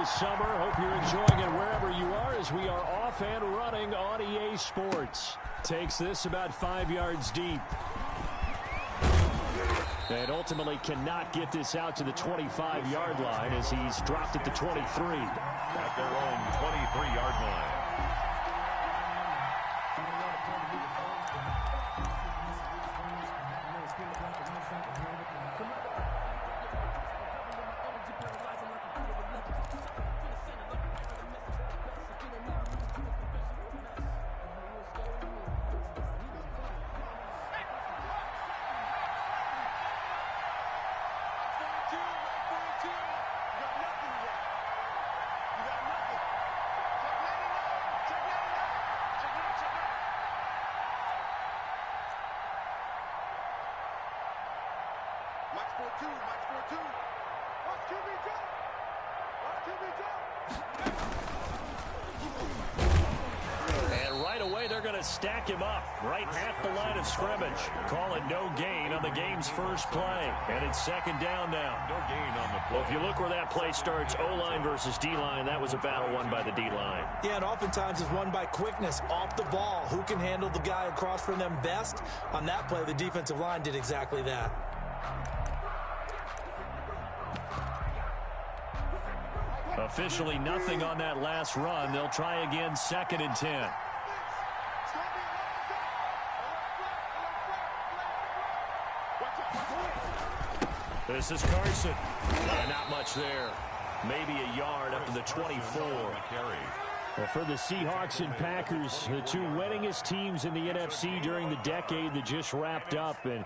this summer. Hope you're enjoying it wherever you are as we are off and running on EA Sports. Takes this about 5 yards deep. And ultimately cannot get this out to the 25-yard line as he's dropped at the 23. At their own 23-yard line. And right away, they're going to stack him up right at the line of scrimmage. Call it no gain on the game's first play. And it's second down now. No gain on the play. Well, if you look where that play starts, O-line versus D-line, that was a battle won by the D-line. Yeah, and oftentimes it's won by quickness off the ball. Who can handle the guy across from them best? On that play, the defensive line did exactly that. Officially nothing on that last run. They'll try again, 2nd and 10. This is Carson. Not much there. Maybe a yard up to the 24. Well, for the Seahawks and Packers, the two winningest teams in the NFC during the decade that just wrapped up. And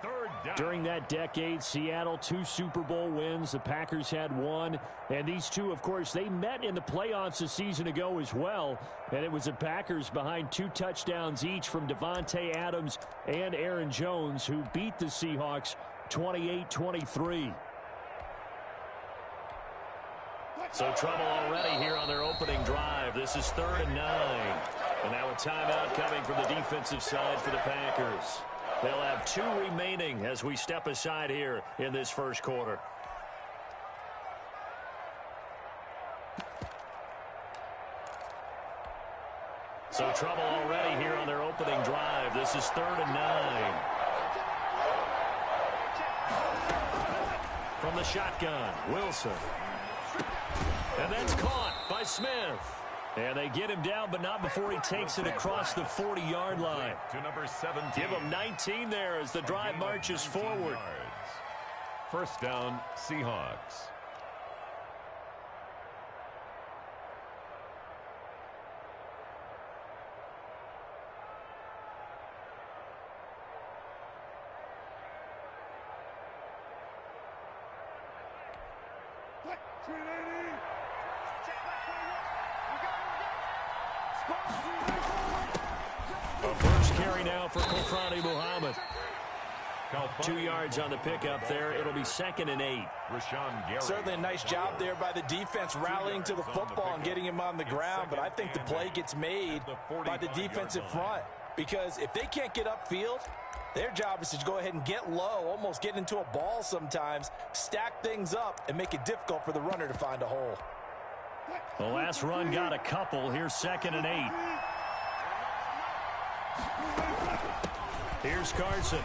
during that decade, Seattle, 2 Super Bowl wins. The Packers had 1. And these two, of course, they met in the playoffs a season ago as well. And it was the Packers behind 2 touchdowns each from Devontae Adams and Aaron Jones who beat the Seahawks 28-23. So trouble already here on their opening drive. This is 3rd and 9. And now a timeout coming from the defensive side for the Packers. They'll have 2 remaining as we step aside here in this first quarter. So trouble already here on their opening drive. This is 3rd and 9. From the shotgun, Wilson. And that's caught by Smith. And they get him down, but not before he takes it across the 40-yard line. To number 17. Give him 19 there as the drive marches forward. First down, Seahawks. A first carry now for Kofrani Muhammad. 2 yards on the pickup there. It'll be 2nd and 8. Certainly a nice job there by the defense rallying to the football and getting him on the ground. But I think the play gets made by the defensive front. Because if they can't get upfield, their job is to go ahead and get low, almost get into a ball sometimes, stack things up, and make it difficult for the runner to find a hole. The last run got a couple. Here's 2nd and 8. Here's Carson.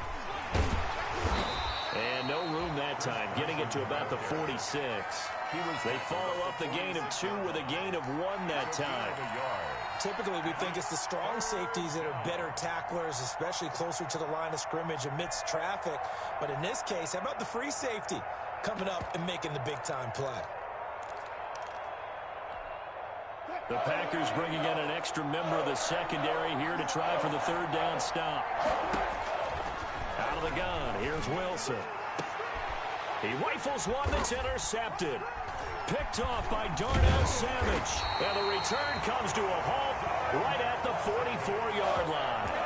And no room that time, getting it to about the 46. They follow up the gain of 2 with a gain of 1 that time. Typically, we think it's the strong safeties that are better tacklers, especially closer to the line of scrimmage amidst traffic. But in this case, how about the free safety coming up and making the big-time play? The Packers bringing in an extra member of the secondary here to try for the 3rd down stop. Out of the gun, here's Wilson. He rifles one that's intercepted. Picked off by Darnell Savage. And the return comes to a halt right at the 44-yard line.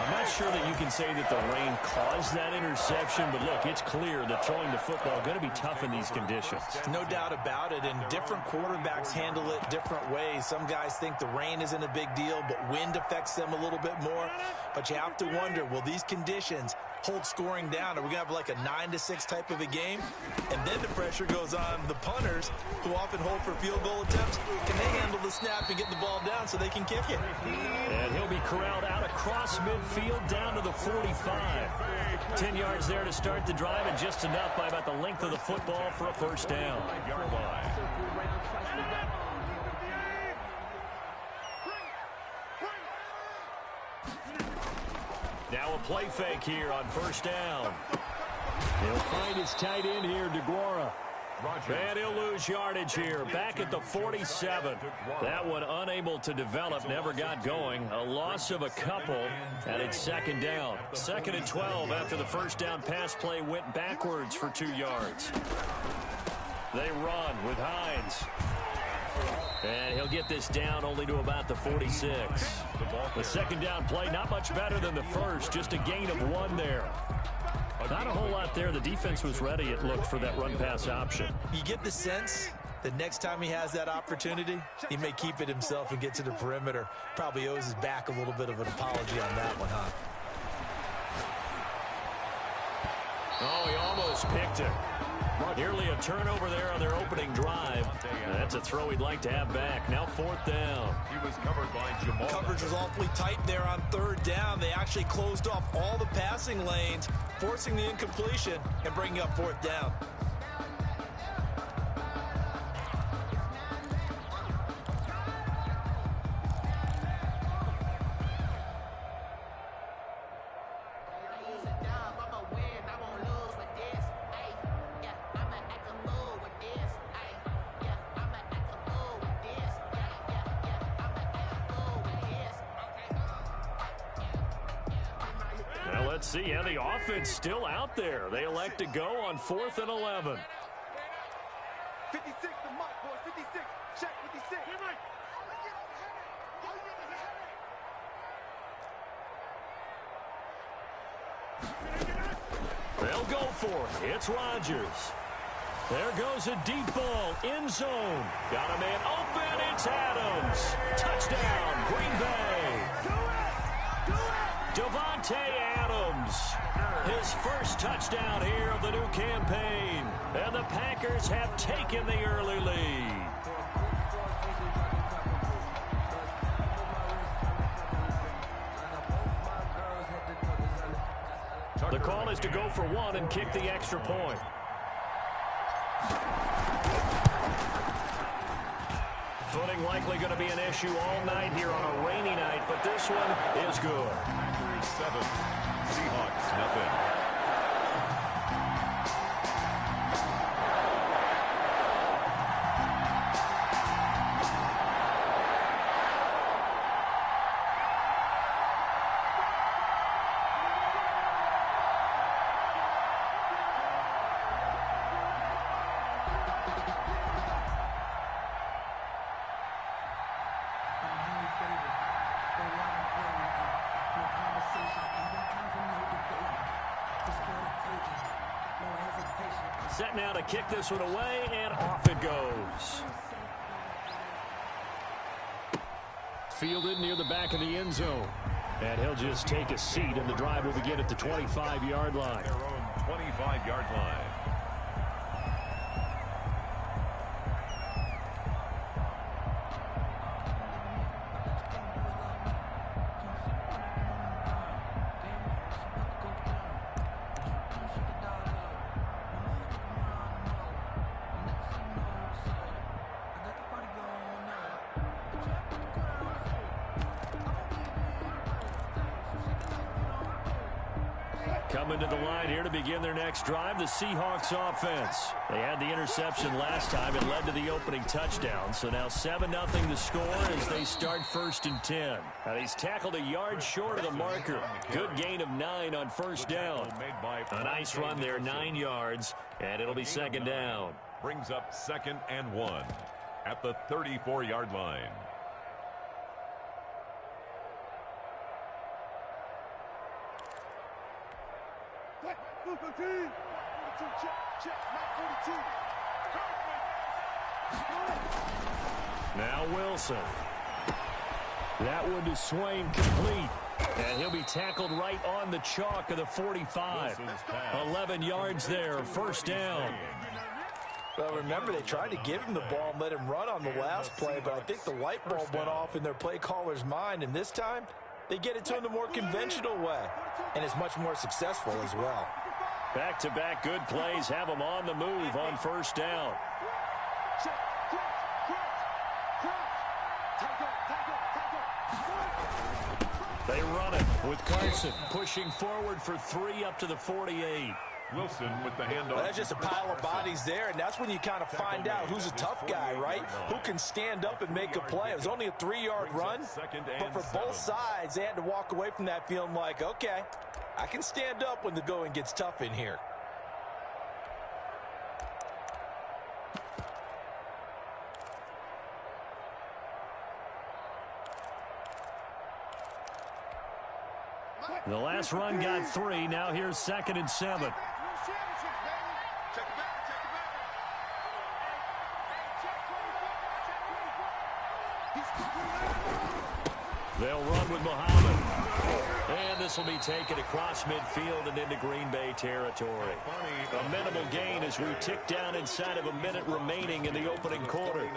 I'm not sure that you can say that the rain caused that interception, but look, it's clear that throwing the football is going to be tough in these conditions. No doubt about it, and different quarterbacks handle it different ways. Some guys think the rain isn't a big deal, but wind affects them a little bit more. But you have to wonder, will these conditions hold scoring down? Are we going to have like a 9-6 type of a game? And then the pressure goes on the punters, who often hold for field goal attempts. Can they handle the snap and get the ball down so they can kick it? And he'll be corralled out across midfield down to the 45. 10 yards there to start the drive, and just enough by about the length of the football for a first down. Yard line. Now a play fake here on first down. He'll find his tight end here, DeGuara. And he'll lose yardage here, back at the 47. That one unable to develop, never got going. A loss of a couple, and it's second down. 2nd and 12 after the first down pass play went backwards for 2 yards. They run with Hines. And he'll get this down only to about the 46. The second down play, not much better than the first, just a gain of 1 there. Not a whole lot there. The defense was ready, it looked, for that run-pass option. You get the sense that next time he has that opportunity, he may keep it himself and get to the perimeter. Probably owes his back a little bit of an apology on that one, huh? Oh, he almost picked it. Nearly a turnover there on their opening drive. That's a throw he'd like to have back. Now 4th down. He was covered by Jamal. Coverage was awfully tight there on 3rd down. They actually closed off all the passing lanes, forcing the incompletion and bringing up 4th down. Let's see, yeah, the offense still out there. They elect to go on 4th and 11. 56, the mark, boy, 56. Check 56. They'll go for it. It's Rodgers. There goes a deep ball, end zone. Got a man open, it's Adams. Touchdown, Green Bay. Davante Adams, his first touchdown here of the new campaign. And the Packers have taken the early lead. The call is to go for 1 and kick the extra point. Footing likely going to be an issue all night here on a rainy night, but this one is good. Packers 7, Seahawks nothing. Set now to kick this one away, and off it goes. Fielded near the back of the end zone. And he'll just take a seat, and the drive will begin at the 25-yard line. Their own 25-yard line. Coming to the line here to begin their next drive, the Seahawks offense. They had the interception last time. It led to the opening touchdown. So now 7-0 the score as they start 1st and 10. Now he's tackled a yard short of the marker. Good gain of 9 on first down. A nice run there, 9 yards, and it'll be 2nd down. Brings up 2nd and 1 at the 34-yard line. Now Wilson. That one to Swain complete. And he'll be tackled right on the chalk of the 45. 11 yards there, first down. Well, remember, they tried to give him the ball and let him run on the last play, but I think the light bulb went off in their play caller's mind, and this time they get it to him the more conventional way, and it's much more successful as well. Back-to-back good plays have them on the move on first down. They run it with Carson pushing forward for 3 up to the 48. Wilson with the handoff. Well, that's just a pile of bodies there, and that's when you kind of find out who's a tough guy, right? Who can stand up and make a play. It was only a 3-yard run, but for both sides, they had to walk away from that feeling like, okay, I can stand up when the going gets tough in here. The last run got 3. Now here's 2nd and 7. They'll run with Muhammad. And this will be taken across midfield and into Green Bay territory. A minimal gain as we tick down inside of a minute remaining in the opening quarter.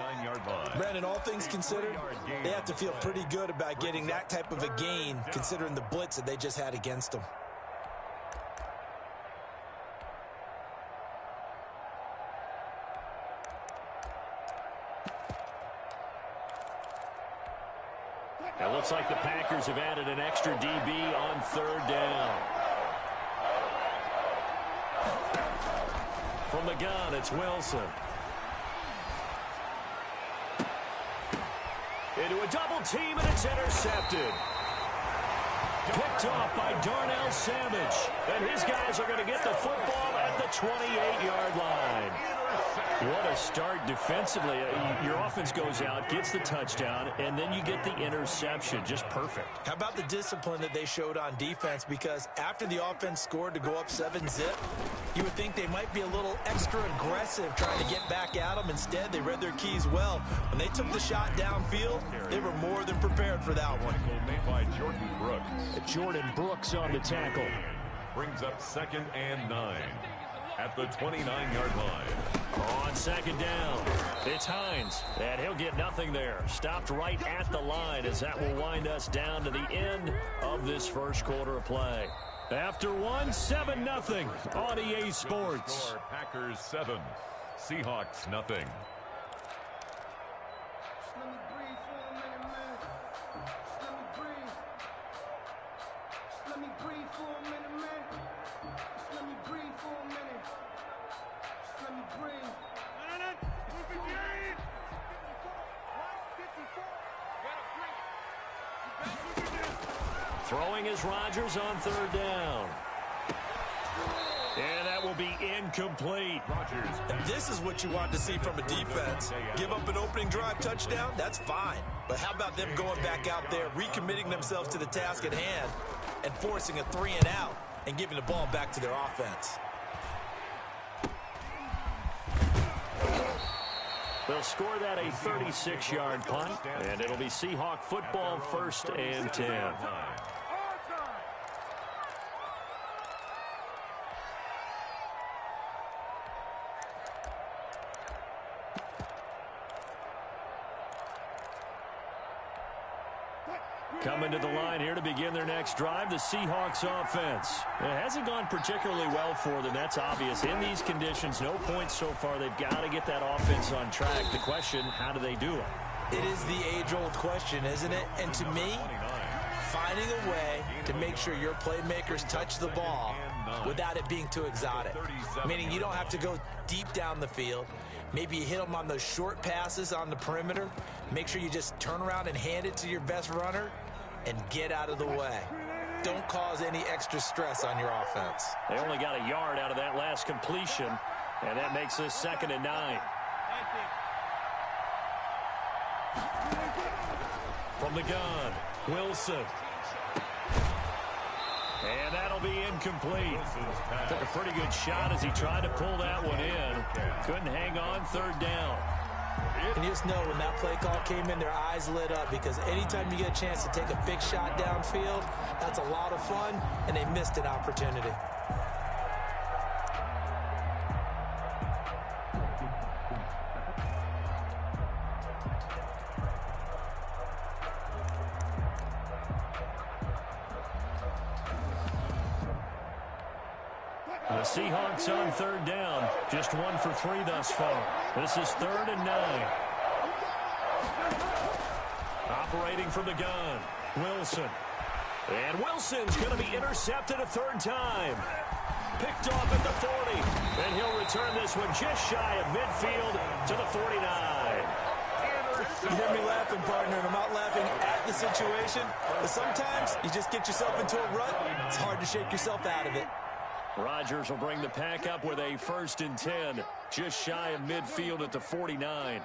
Brandon, all things considered, they have to feel pretty good about getting that type of a gain considering the blitz that they just had against them. It looks like the Packers have added an extra DB on 3rd down. From the gun, it's Wilson. Into a double team, and it's intercepted. Picked off by Darnell Savage. And his guys are going to get the football at the 28-yard line. What a start defensively. Your offense goes out, gets the touchdown, and then you get the interception. Just perfect. How about the discipline that they showed on defense? Because after the offense scored to go up 7-zip, you would think they might be a little extra aggressive trying to get back at them. Instead, they read their keys well. When they took the shot downfield, they were more than prepared for that one. Made by Jordan Brooks. Jordan Brooks on the tackle. Brings up 2nd and 9 at the 29-yard line. On 2nd down, it's Hines, and he'll get nothing there. Stopped right at the line as that will wind us down to the end of this first quarter of play. After 7-0 on EA Sports. Packers 7, Seahawks nothing. Throwing is Rodgers on 3rd down. And that will be incomplete. And this is what you want to see from a defense. Give up an opening drive touchdown, that's fine. But how about them going back out there, recommitting themselves to the task at hand, and forcing a 3-and-out and giving the ball back to their offense? They'll score that a 36-yard punt, and it'll be Seahawk football 1st and 10. Coming to the line here to begin their next drive, the Seahawks offense. It hasn't gone particularly well for them, that's obvious. In these conditions, no points so far. They've got to get that offense on track. The question, how do they do it? It is the age-old question, isn't it? And to me, finding a way to make sure your playmakers touch the ball without it being too exotic. Meaning you don't have to go deep down the field. Maybe you hit them on those short passes on the perimeter. Make sure you just turn around and hand it to your best runner and get out of the way. Don't cause any extra stress on your offense. They only got a yard out of that last completion, and that makes this 2nd and 9. From the gun, Wilson. And that'll be incomplete. Took a pretty good shot as he tried to pull that one in. Couldn't hang on 3rd down. And you just know when that play call came in, their eyes lit up, because anytime you get a chance to take a big shot downfield, that's a lot of fun, and they missed an opportunity. The Seahawks on third down. Just 1 for 3 thus far. This is 3rd and 9. Operating from the gun, Wilson. And Wilson's going to be intercepted a 3rd time. Picked off at the 40. And he'll return this one just shy of midfield to the 49. You hear me laughing, partner, and I'm not laughing at the situation. But sometimes you just get yourself into a rut. It's hard to shake yourself out of it. Rodgers will bring the pack up with a 1st and 10, just shy of midfield at the 49.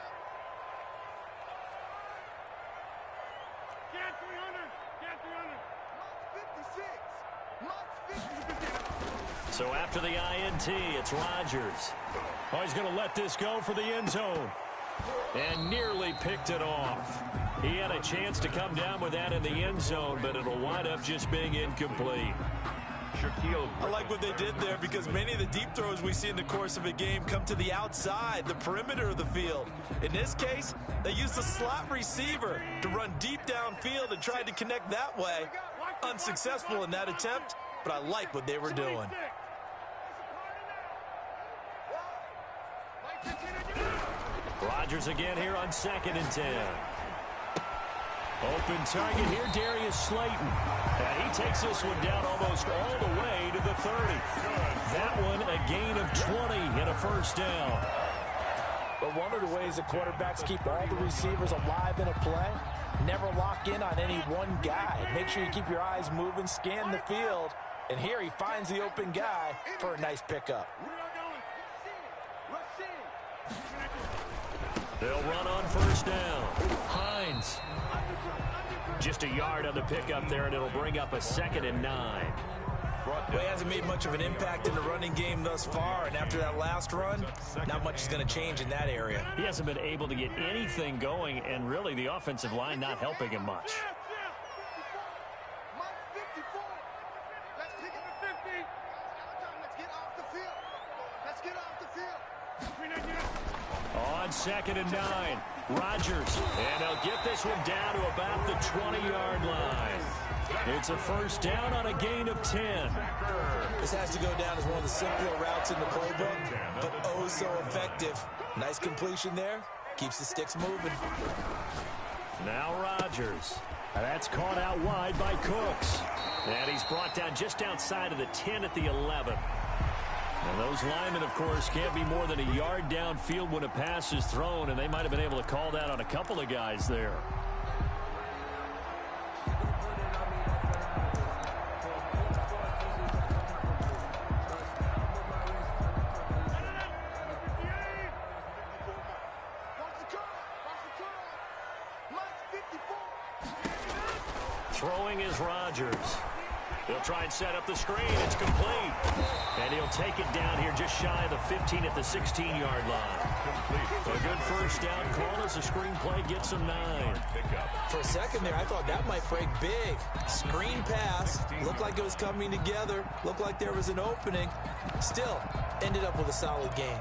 So after the INT, it's Rodgers. Oh, he's going to let this go for the end zone. And nearly picked it off. He had a chance to come down with that in the end zone, but it'll wind up just being incomplete. I like what they did there, because many of the deep throws we see in the course of a game come to the outside, the perimeter of the field. In this case, they used a slot receiver to run deep downfield and tried to connect that way. Unsuccessful in that attempt, but I like what they were doing. Rodgers again here on 2nd and 10. Open target here, Darius Slayton. And he takes this one down almost all the way to the 30. That one a gain of 20 and a 1st down. But one of the ways the quarterbacks keep all the receivers alive in a play, never lock in on any one guy. Make sure you keep your eyes moving, scan the field. And here he finds the open guy for a nice pickup. They'll run on 1st down. Hines. Just a yard on the pickup there, and it'll bring up a 2nd and 9. Well, he hasn't made much of an impact in the running game thus far, and after that last run, not much is going to change in that area. He hasn't been able to get anything going, and really the offensive line not helping him much. On 2nd and 9, Rodgers, and they'll get this one down to about the 20-yard line. It's a 1st down on a gain of 10. This has to go down as one of the simpler routes in the playbook, but oh so effective. Nice completion there. Keeps the sticks moving. Now Rodgers. That's caught out wide by Cooks. And he's brought down just outside of the 10 at the 11. And those linemen, of course, can't be more than a yard downfield when a pass is thrown, and they might have been able to call that on a couple of guys there. Throwing is Rodgers. He'll try and set up the screen. It's complete. And he'll take it down here just shy of the 15 at the 16-yard line. A good 1st down call as the screen play gets him 9. For a second there, I thought that might break big. Screen pass. Looked like it was coming together. Looked like there was an opening. Still, ended up with a solid game.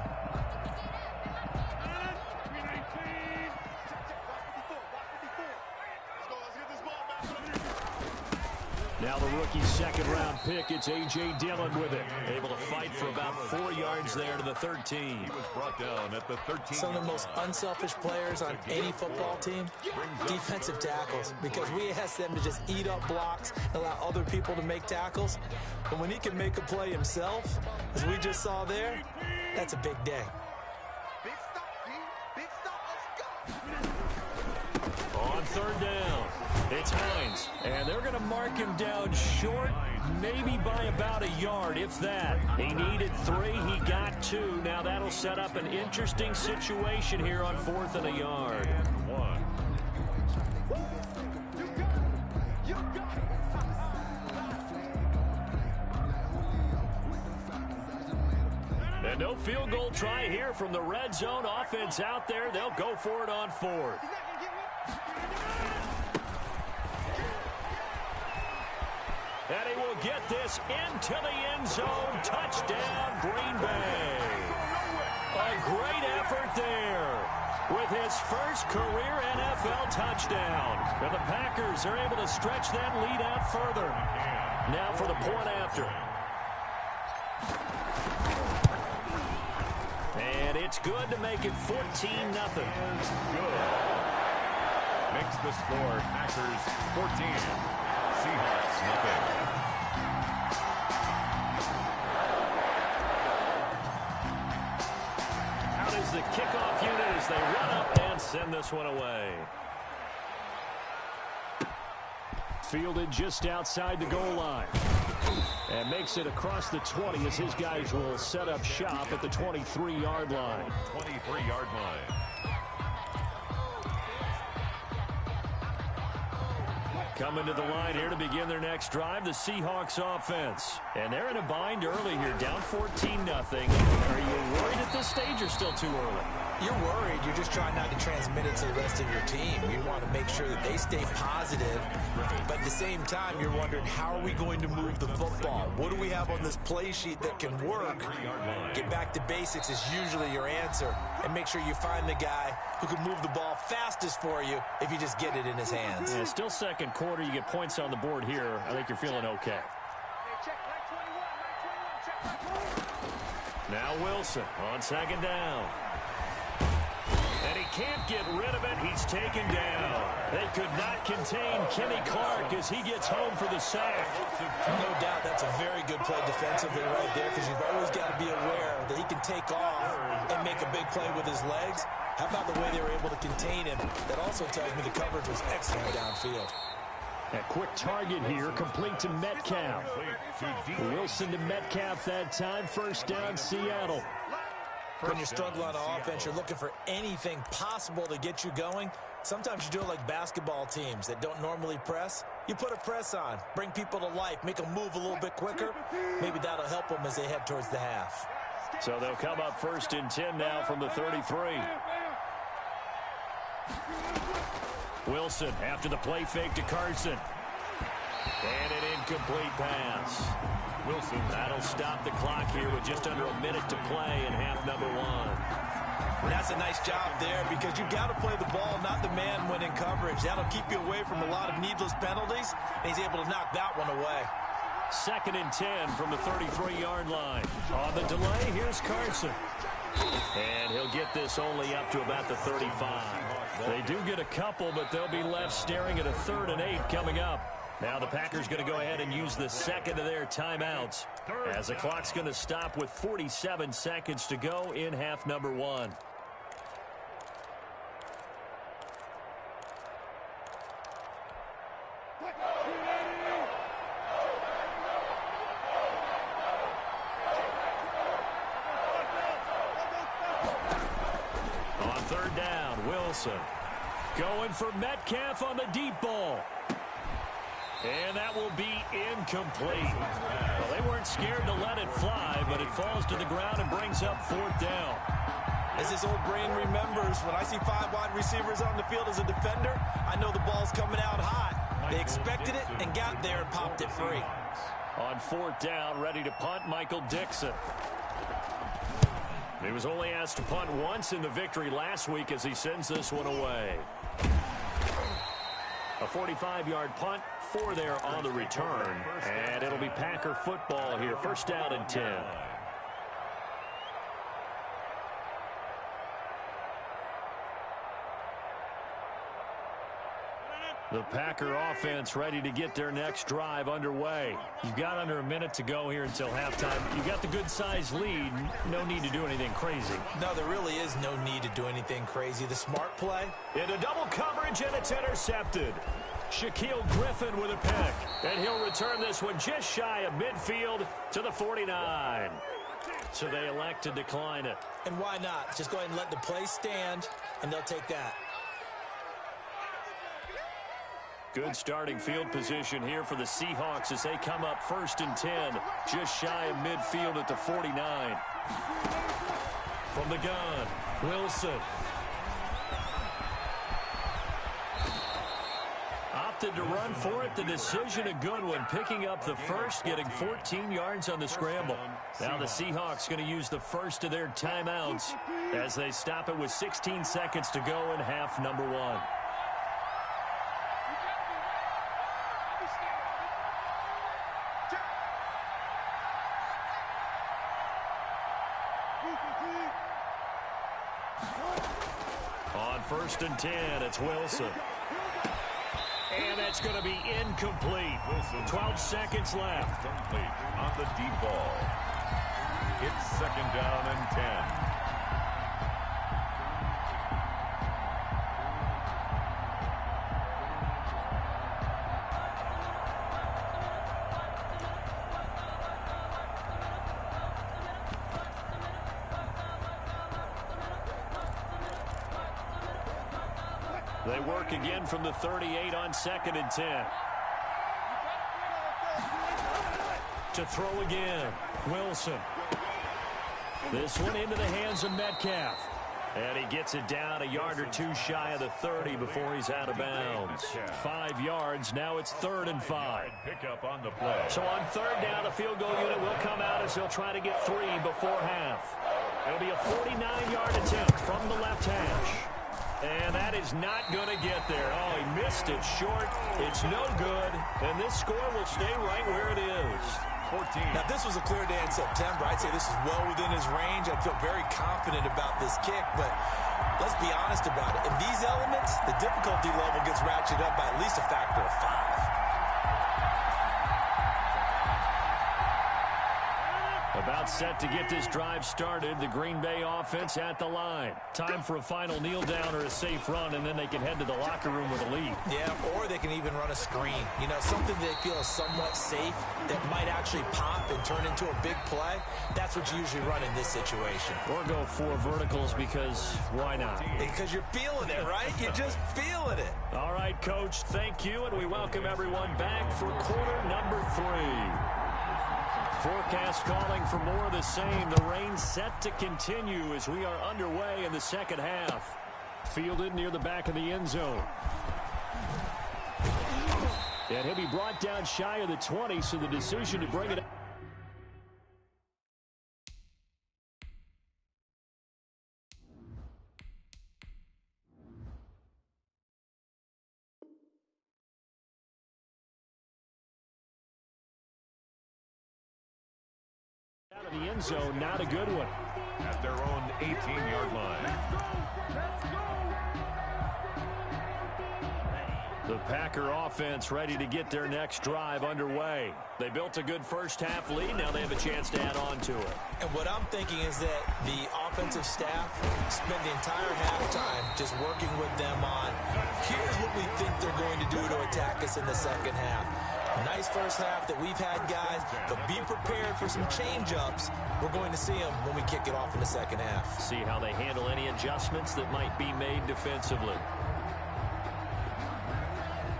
Now the rookie's 2nd-round pick, it's A.J. Dillon with it. Able to fight for about 4 yards there to the 13. He was brought down at the 13. Some of the most unselfish players on any football team, defensive tackles, because we ask them to just eat up blocks and allow other people to make tackles. But when he can make a play himself, as we just saw there, that's a big day. Big stop, D. Big stop. Let's go. On 3rd down, it's Hines. And they're going to mark him down short, maybe by about a yard, if that. He needed 3, he got 2. Now that'll set up an interesting situation here on 4th and a yard. And no field goal try here from the red zone. Offense out there. They'll go for it on fourth. And he will get this into the end zone. Touchdown, Green Bay. A great effort there with his first career NFL touchdown. And the Packers are able to stretch that lead out further. Now for the point after. And it's good to make it 14-0. Good. Makes the score Packers 14. Seahawks nothing. Out is the kickoff unit as they run up and send this one away. Fielded just outside the goal line. And makes it across the 20 as his guys will set up shop at the 23-yard line. 23-yard line. Coming to the line here to begin their next drive, the Seahawks offense. And they're in a bind early here, down 14-0. Are you worried at this stage or still too early? You're worried. You're just trying not to transmit it to the rest of your team. You want to make sure that they stay positive. But at the same time, you're wondering, how are we going to move the football? What do we have on this play sheet that can work? Get back to basics is usually your answer. And make sure you find the guy who can move the ball fastest for you if you just get it in his hands. Yeah, still second quarter. You get points on the board here. I think you're feeling okay. Now Wilson on second down. And he can't get rid of it. He's taken down. They could not contain Kenny Clark as he gets home for the sack. No doubt that's a very good play defensively right there, because you've always got to be aware that he can take off and make a big play with his legs. How about the way they were able to contain him? That also tells me the coverage was excellent downfield. A quick target here, complete to Metcalf. Wilson to Metcalf that time. First down, Seattle. When you're struggling on offense, you're looking for anything possible to get you going. Sometimes you do it like basketball teams that don't normally press. You put a press on, bring people to life, make them move a little bit quicker. Maybe that'll help them as they head towards the half. So they'll come up first and 10 now from the 33. Wilson after the play fake to Carson. And an incomplete pass. Wilson, that'll stop the clock here with just under a minute to play in half number one. And that's a nice job there, because you've got to play the ball, not the man when in coverage. That'll keep you away from a lot of needless penalties, and he's able to knock that one away. Second and 10 from the 33-yard line. On the delay, here's Carson. And he'll get this only up to about the 35. They do get a couple, but they'll be left staring at a 3rd and 8 coming up. Now the Packers going to go ahead and use the second of their timeouts, as the clock's going to stop with 47 seconds to go in half number one. On third down, Wilson going for Metcalf on the deep ball. And that will be incomplete. Well, they weren't scared to let it fly, but it falls to the ground and brings up 4th down. As his old brain remembers, when I see 5 wide receivers on the field as a defender, I know the ball's coming out hot. They expected it and got there and popped it free. On 4th down, ready to punt, Michael Dixon. He was only asked to punt once in the victory last week as he sends this one away. A 45-yard punt, 4 there on the return. And it'll be Packer football here. First down and 10. The Packer offense ready to get their next drive underway. You've got under a minute to go here until halftime. You've got the good-sized lead. No need to do anything crazy. No, there really is no need to do anything crazy. The smart play. Into double coverage, and it's intercepted. Shaquille Griffin with a pick. And he'll return this one just shy of midfield to the 49. So they elect to decline it. And why not? Just go ahead and let the play stand, and they'll take that. Good starting field position here for the Seahawks as they come up 1st and 10, just shy of midfield at the 49. From the gun, Wilson. Opted to run for it. The decision a good one. Picking up the first, getting 14 yards on the scramble. Now the Seahawks going to use the first of their timeouts as they stop it with 16 seconds to go in half number 1. On 1st and 10, it's Wilson. And that's going to be incomplete. 12 seconds left. Complete on the deep ball. It's 2nd down and 10. They work again from the 38 on 2nd and 10. To throw again, Wilson. This one into the hands of Metcalf. And he gets it down a yard or two shy of the 30 before he's out of bounds. 5 yards, now it's 3rd and 5. Pick up on the play. So on 3rd down, the field goal unit will come out as they'll try to get 3 before half. It'll be a 49-yard attempt from the left hash. And that is not going to get there. Oh, he missed it short. It's no good. And this score will stay right where it is. 14. Now, this was a clear day in September. I'd say this is well within his range. I feel very confident about this kick, but let's be honest about it. In these elements, the difficulty level gets ratcheted up by at least a factor of 5. About set to get this drive started. The Green Bay offense at the line. Time for a final kneel down or a safe run, and then they can head to the locker room with a lead. Yeah, or they can even run a screen. You know, something they feel is somewhat safe that might actually pop and turn into a big play. That's what you usually run in this situation. Or go 4 verticals because why not? Because you're feeling it, right? You're just feeling it. All right, Coach, thank you, and we welcome everyone back for quarter number 3. Forecast calling for more of the same. The rain set to continue as we are underway in the second half. Fielded near the back of the end zone. And he'll be brought down shy of the 20, so the decision to bring it up. Out of the end zone, not a good one. At their own 18-yard line. The Packer offense ready to get their next drive underway. They built a good first half lead. Now they have a chance to add on to it. And what I'm thinking is that the offensive staff spent the entire halftime just working with them on, here's what we think they're going to do to attack us in the second half. Nice first half that we've had, guys, but be prepared for some change-ups. We're going to see them when we kick it off in the second half. See how they handle any adjustments that might be made defensively.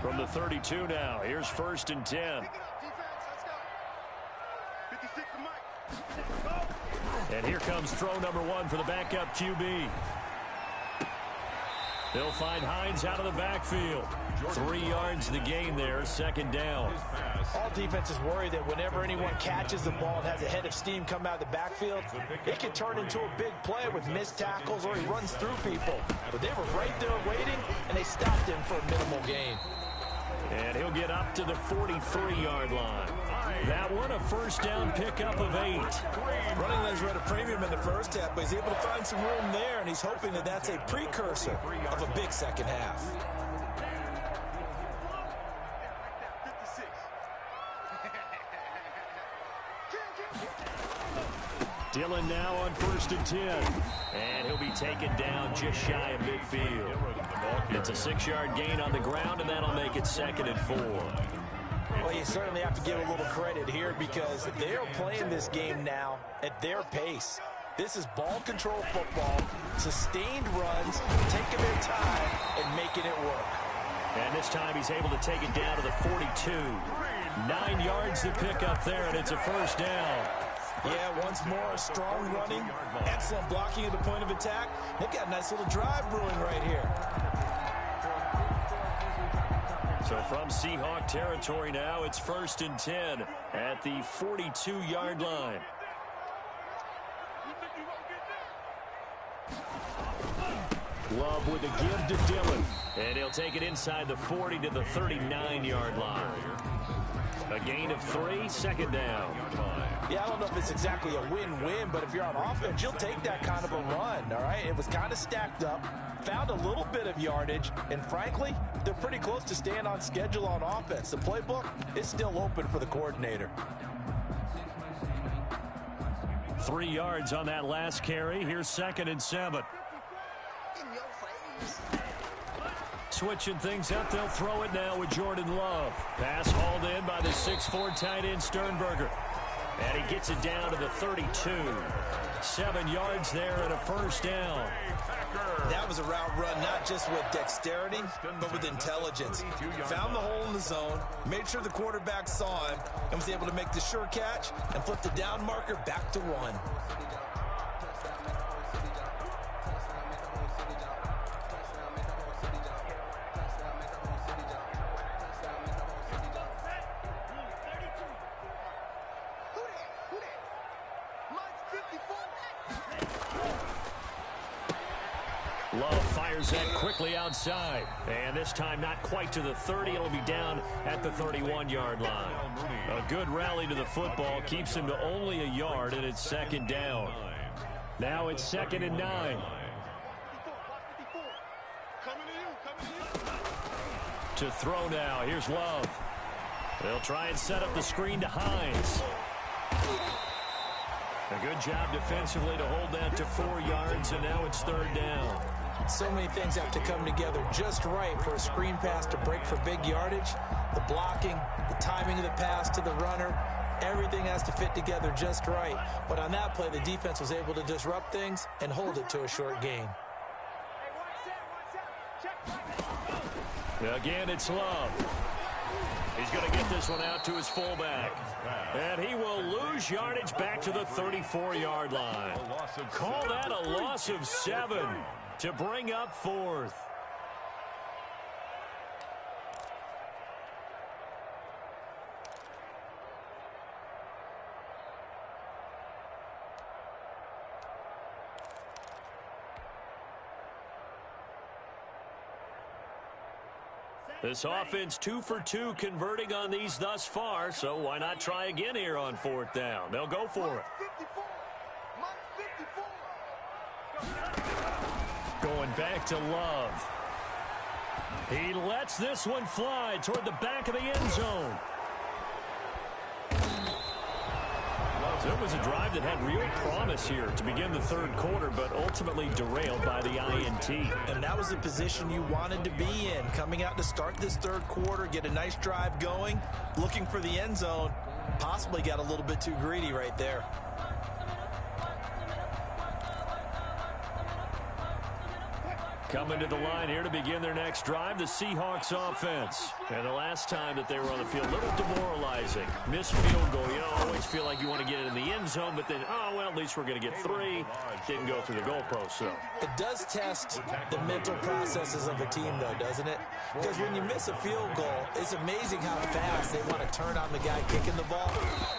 From the 32 now, here's 1st and 10. And here comes throw number 1 for the backup QB. They'll find Hines out of the backfield. 3 yards the gain there, 2nd down. All defenses worry that whenever anyone catches the ball and has a head of steam come out of the backfield, it can turn into a big play with missed tackles or he runs through people. But they were right there waiting, and they stopped him for a minimal gain. And he'll get up to the 43-yard line. That one, a first down pickup of 8. Running lanes were at a premium in the first half, but he's able to find some room there, and he's hoping that that's a precursor of a big second half. Dillon now on 1st and 10. And he'll be taken down just shy of midfield. It's a 6-yard gain on the ground, and that'll make it 2nd and 4. Well, you certainly have to give a little credit here because they are playing this game now at their pace. This is ball control football, sustained runs, taking their time, and making it work. And this time he's able to take it down to the 42. 9 yards to pick up there, and it's a first down. Yeah, once more, strong running, excellent blocking at the point of attack. They've got a nice little drive brewing right here. So from Seahawk territory now, it's 1st and 10 at the 42-yard line. Love with a give to Dillon. And he'll take it inside the 40 to the 39-yard line. A gain of 3, 2nd down. Yeah, I don't know if it's exactly a win-win, but if you're on offense, you'll take that kind of a run, all right? It was kind of stacked up, found a little bit of yardage, and frankly, they're pretty close to staying on schedule on offense. The playbook is still open for the coordinator. 3 yards on that last carry. Here's 2nd and 7. Switching things up, they'll throw it now with Jordan Love. Pass hauled in by the 6'4" tight end Sternberger. And he gets it down to the 32. 7 yards there and a first down. That was a route run not just with dexterity, but with intelligence. Found the hole in the zone, made sure the quarterback saw him, and was able to make the sure catch and flip the down marker back to 1. Love fires that quickly outside. And this time not quite to the 30. It'll be down at the 31-yard line. A good rally to the football. Keeps him to only a yard, and it's 2nd down. Now it's 2nd and 9. To throw now. Here's Love. They'll try and set up the screen to Hines. A good job defensively to hold that to 4 yards, and now it's 3rd down. So many things have to come together just right for a screen pass to break for big yardage. The blocking, the timing of the pass to the runner, everything has to fit together just right. But on that play, the defense was able to disrupt things and hold it to a short gain. Again, it's Love. He's going to get this one out to his fullback. And he will lose yardage back to the 34-yard line. Call that a loss of 7 to bring up 4th. This offense 2 for 2 converting on these thus far, so why not try again here on 4th down? They'll go for it. Going back to Love. He lets this one fly toward the back of the end zone. So it was a drive that had real promise here to begin the 3rd quarter, but ultimately derailed by the INT. And that was the position you wanted to be in. Coming out to start this 3rd quarter, get a nice drive going, looking for the end zone. Possibly got a little bit too greedy right there. Coming to the line here to begin their next drive, the Seahawks offense. And the last time that they were on the field, a little demoralizing. Missed field goal. You know, always feel like you want to get it in the end zone, but then, oh, well, at least we're going to get 3. Didn't go through the goalpost, so. It does test the mental processes of a team, though, doesn't it? Because when you miss a field goal, it's amazing how fast they want to turn on the guy kicking the ball.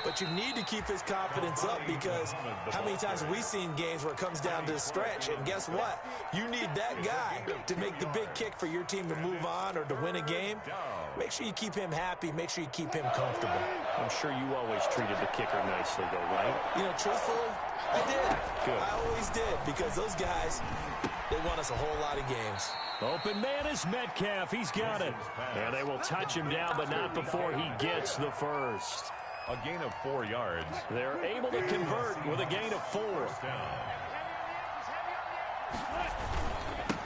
But you need to keep his confidence up, because how many times have we seen games where it comes down to the stretch, and guess what? You need that guy to make the big kick for your team to move on or to win a game. Make sure you keep him happy. Make sure you keep him comfortable. I'm sure you always treated the kicker nicely, though, right? You know, truthfully, I did. Good. I always did, because those guys, they won us a whole lot of games. Open man is Metcalf. He's got it. And they will touch him down, but not before he gets the first. A gain of 4 yards. They're able to convert with a gain of 4.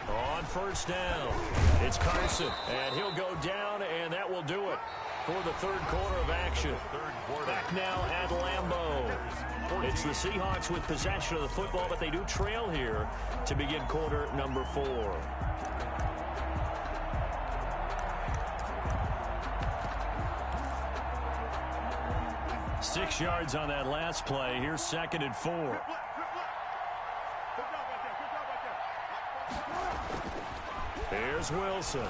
On first down, it's Carson, and he'll go down, and that will do it for the 3rd quarter of action. Back now at Lambeau. It's the Seahawks with possession of the football, but they do trail here to begin quarter number 4. 6 yards on that last play. Here's 2nd and 4. Here's Wilson.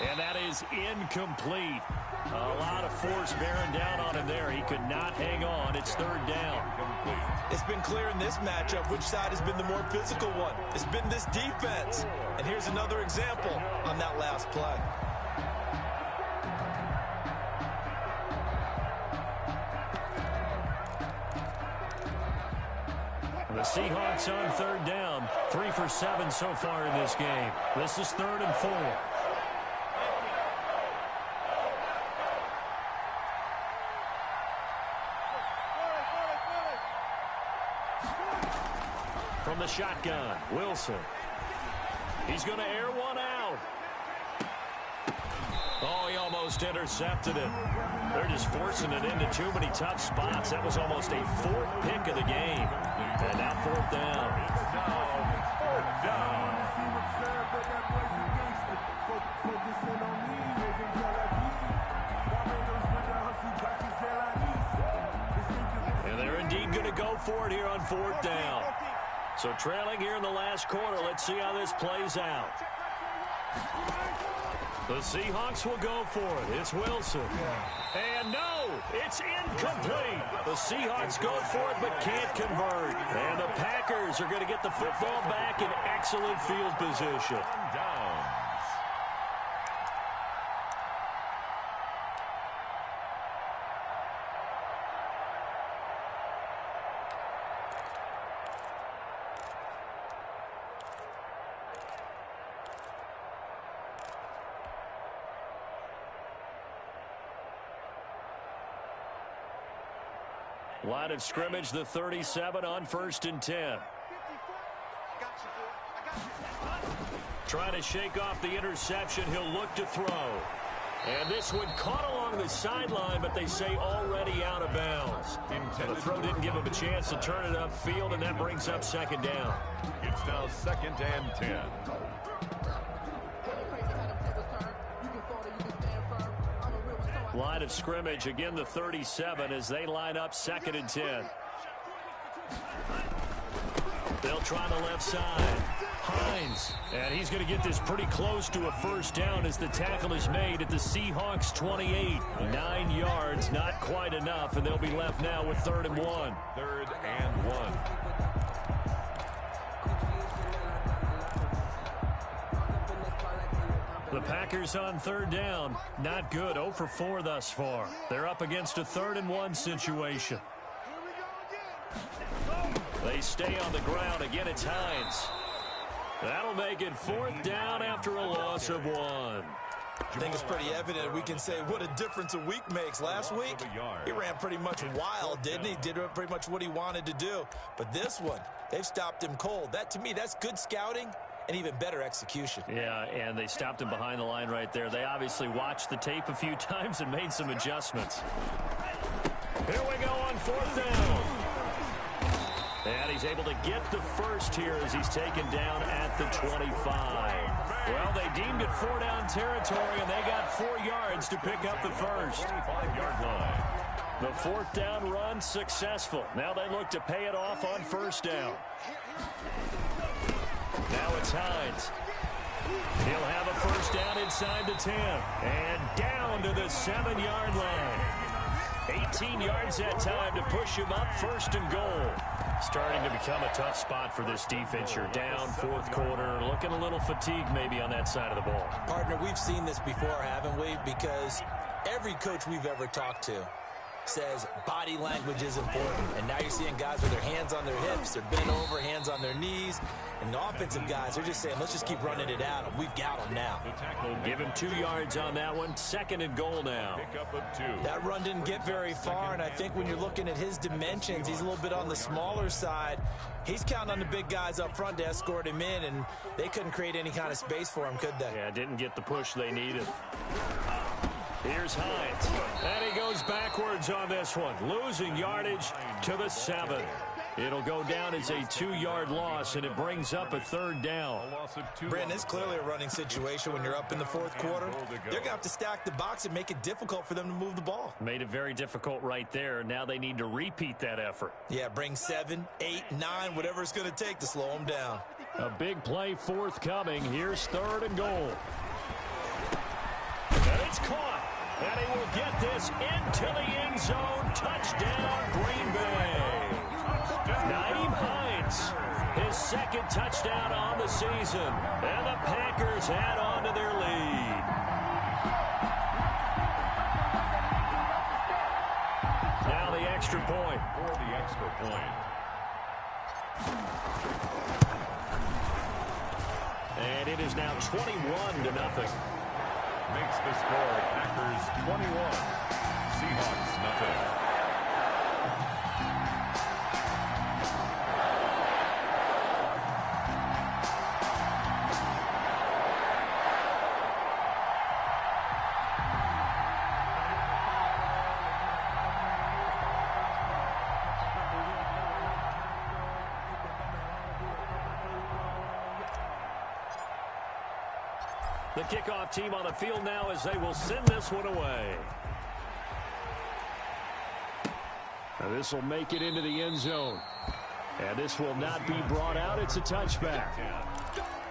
And that is incomplete. A lot of force bearing down on him there. He could not hang on. It's 3rd down. It's been clear in this matchup which side has been the more physical one. It's been this defense. And here's another example on that last play. The Seahawks on 3rd down. 3 for 7 so far in this game. This is 3rd and 4. From the shotgun, Wilson. He's going to air one out. Oh, he almost intercepted it. They're just forcing it into too many tough spots. That was almost a 4th pick of the game. And now 4th down. And they're indeed going to go for it here on 4th down. So trailing here in the last quarter. Let's see how this plays out. The Seahawks will go for it. It's Wilson. And no, it's incomplete. The Seahawks go for it but can't convert. And the Packers are going to get the football back in excellent field position. Line of scrimmage, the 37 on 1st and 10. Trying to shake off the interception. He'll look to throw. And this one caught along the sideline, but they say already out of bounds. The throw didn't give him a chance to turn it upfield, and that brings up 2nd down. It's now 2nd and 10. Line of scrimmage, again the 37 as they line up 2nd and 10. They'll try the left side. Hines. And he's going to get this pretty close to a 1st down as the tackle is made at the Seahawks 28. 9 yards, not quite enough, and they'll be left now with 3rd and 1. 3rd and 1. The Packers on 3rd down. Not good. 0 for 4 thus far. They're up against a 3rd and 1 situation. They stay on the ground. Again, it's Hines. That'll make it 4th down after a loss of 1. I think it's pretty evident. We can say what a difference a week makes. Last week, he ran pretty much wild, didn't he? Did pretty much what he wanted to do. But this one, they've stopped him cold. That, to me, that's good scouting and even better execution. Yeah, and they stopped him behind the line right there. They obviously watched the tape a few times and made some adjustments. Here we go on 4th down. And he's able to get the first here as he's taken down at the 25. Well, they deemed it 4-down territory, and they got 4 yards to pick up the first. 25-yard line. The 4th down run successful. Now they look to pay it off on 1st down. Now it's Hines. He'll have a 1st down inside the 10. And down to the 7-yard line. 18 yards that time to push him up 1st and goal. Starting to become a tough spot for this defense. You're down 4th quarter. Looking a little fatigued maybe on that side of the ball. Partner, we've seen this before, haven't we? Because every coach we've ever talked to says body language is important. And now you're seeing guys with their hands on their hips, they're bent over, hands on their knees. And the offensive guys, they're just saying, let's just keep running it out. We've got them now. Give him 2 yards on that one. 2nd and goal now. Pickup of 2. That run didn't get very far, and I think when you're looking at his dimensions, he's a little bit on the smaller side. He's counting on the big guys up front to escort him in, and they couldn't create any kind of space for him, could they? Yeah, didn't get the push they needed. Here's Hines. And he goes backwards on this one. Losing yardage to the 7. It'll go down as a 2-yard loss, and it brings up a 3rd down. Brandon, it's clearly a running situation when you're up in the 4th quarter. They're going to have to stack the box and make it difficult for them to move the ball. Made it very difficult right there. Now they need to repeat that effort. Yeah, bring 7, 8, 9, whatever it's going to take to slow them down. A big play forthcoming. Here's 3rd and goal. And it's caught. And he will get this into the end zone. Touchdown, Green Bay. Nyheim Hines, his 2nd touchdown on the season. And the Packers add on to their lead. Now the extra point. For the extra point. And it is now 21-0. Makes the score Packers 21, Seahawks nothing. The kickoff team on the field now as they will send this one away. Now this will make it into the end zone. And this will not be brought out. It's a touchback.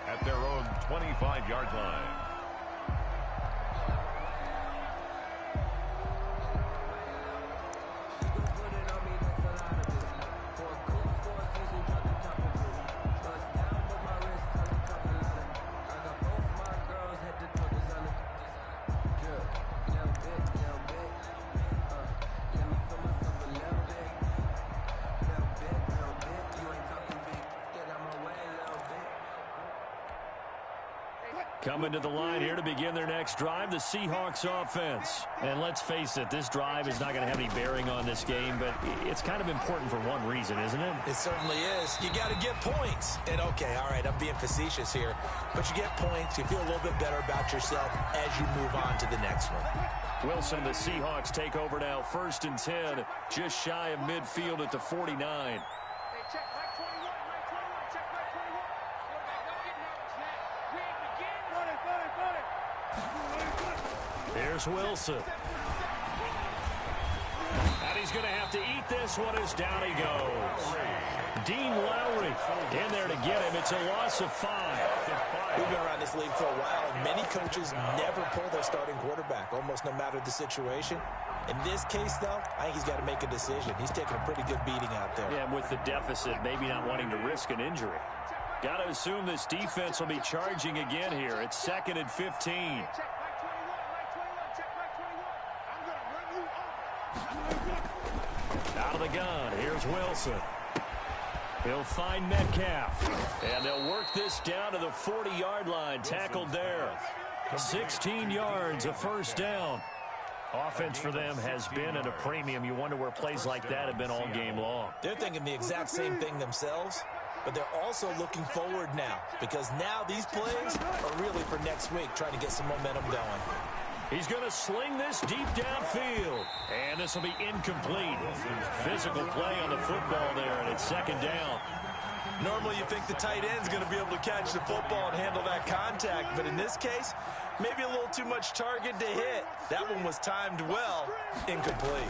At their own 25-yard line. Coming to the line here to begin their next drive, the Seahawks offense. And let's face it, this drive is not going to have any bearing on this game, but it's kind of important for one reason, isn't it? It certainly is. You got to get points. And, okay, all right, I'm being facetious here. But you get points, you feel a little bit better about yourself as you move on to the next one. Wilson, the Seahawks take over now, 1st and 10, just shy of midfield at the 49. Here's Wilson. And he's going to have to eat this one as down he goes. Dean Lowry in there to get him. It's a loss of 5. We've been around this league for a while, and many coaches never pull their starting quarterback, almost no matter the situation. In this case, though, I think he's got to make a decision. He's taking a pretty good beating out there. Yeah, with the deficit, maybe not wanting to risk an injury. Got to assume this defense will be charging again here. It's 2nd and 15. Out of the gun, here's Wilson. He'll find Metcalf. And they'll work this down to the 40-yard line. Tackled there. 16 yards, a 1st down. Offense for them has been at a premium. You wonder where plays like that have been all game long. They're thinking the exact same thing themselves, but they're also looking forward now because now these plays are really for next week, trying to get some momentum going. He's going to sling this deep downfield. And this will be incomplete. Physical play on the football there, and it's 2nd down. Normally you think the tight end's going to be able to catch the football and handle that contact, but in this case, maybe a little too much target to hit. That one was timed well, incomplete.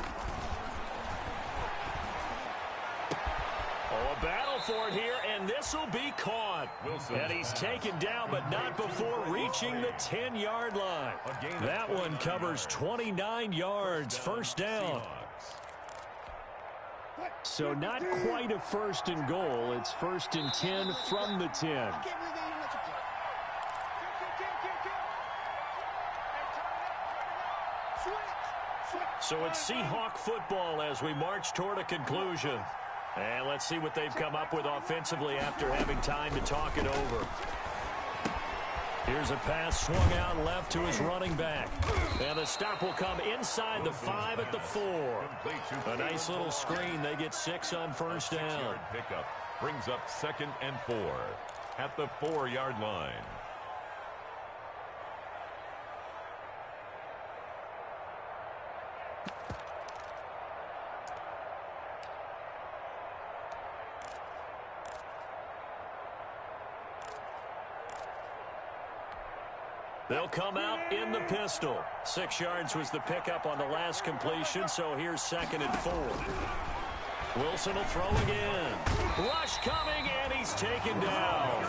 Oh, a battle for it here, and this will be caught. Wilson. And he's taken down, but not before reaching the 10-yard line. That one covers 29 yards, 1st down. So not quite a 1st and goal. It's 1st and 10 from the 10. So it's Seahawk football as we march toward a conclusion. And let's see what they've come up with offensively after having time to talk it over. Here's a pass swung out left to his running back. And the stop will come inside the 5 at the 4. A nice little screen. They get 6 on 1st down. Pickup brings up 2nd and 4 at the 4-yard line. They'll come out in the pistol. 6 yards was the pickup on the last completion, so here's 2nd and 4. Wilson will throw again. Rush coming, and he's taken down.